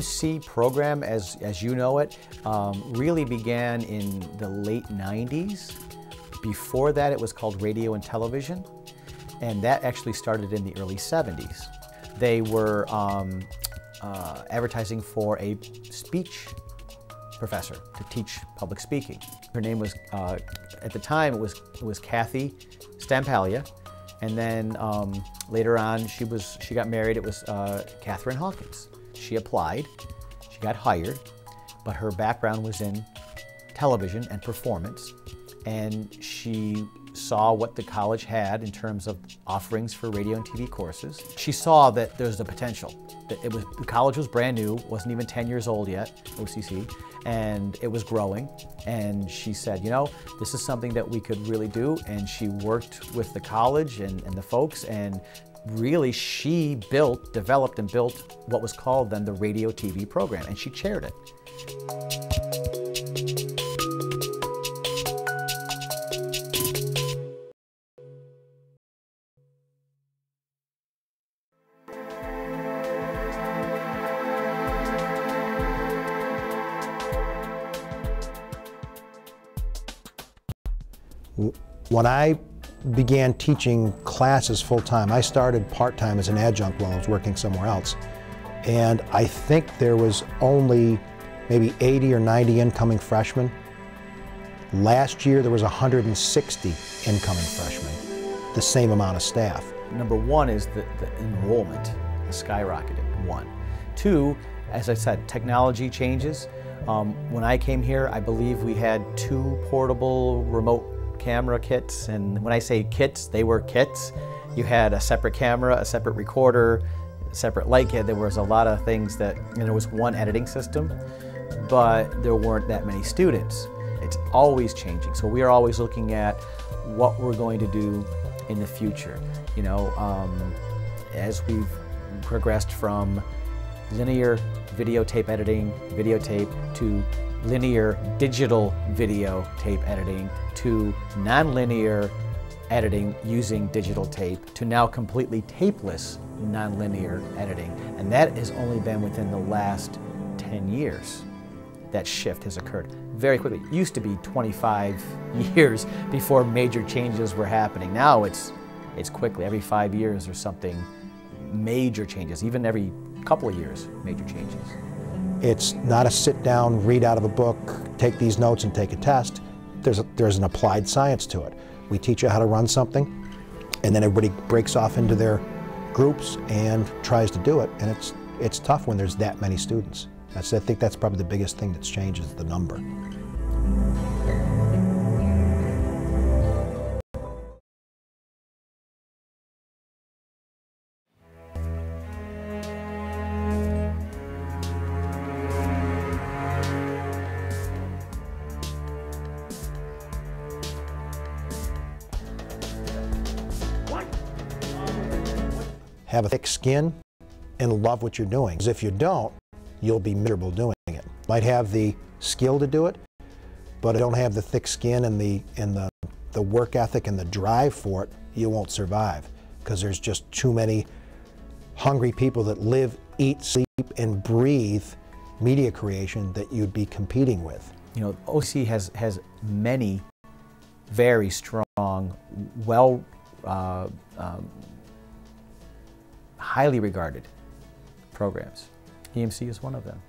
EMC program, as you know it, really began in the late 90s. Before that, it was called radio and television, and that actually started in the early 70s. They were advertising for a speech professor to teach public speaking. Her name was, at the time, it was Kathy Stampalia, and then later on she got married. It was Catherine Hawkins. She applied, she got hired, but her background was in television and performance, and she saw what the college had in terms of offerings for radio and TV courses. She saw that there's the potential. That the college was brand new, wasn't even 10 years old yet, OCC, and it was growing. And she said, you know, this is something that we could really do. And she worked with the college and the folks, and really she developed and built what was called then the radio TV program, and she chaired it. When I began teaching classes full-time, I started part-time as an adjunct while I was working somewhere else. And I think there was only maybe 80 or 90 incoming freshmen. Last year there was 160 incoming freshmen, the same amount of staff. Number one is the enrollment skyrocketed, one. Two, as I said, technology changes. When I came here, I believe we had 2 portable remote camera kits, and when I say kits, they were kits. You had a separate camera, a separate recorder, a separate light kit. There was a lot of things that, and there was one editing system, but there weren't that many students. It's always changing, so we are always looking at what we're going to do in the future. You know, as we've progressed from linear videotape editing, videotape, to linear digital videotape editing, to nonlinear editing using digital tape, to now completely tapeless nonlinear editing. And that has only been within the last 10 years. That shift has occurred very quickly. It used to be 25 years before major changes were happening. Now it's quickly, every 5 years there's something, major changes, even every couple of years, major changes. It's not a sit down, read out of a book, take these notes and take a test. There's an applied science to it. We teach you how to run something, and then everybody breaks off into their groups and tries to do it, and it's tough when there's that many students. I think that's probably the biggest thing that's changed is the number. Have a thick skin and love what you're doing. Because if you don't, you'll be miserable doing it. Might have the skill to do it, but don't have the thick skin and the work ethic and the drive for it, you won't survive. Because there's just too many hungry people that live, eat, sleep, and breathe media creation that you'd be competing with. You know, OC has many very strong, highly regarded programs. EMC is one of them.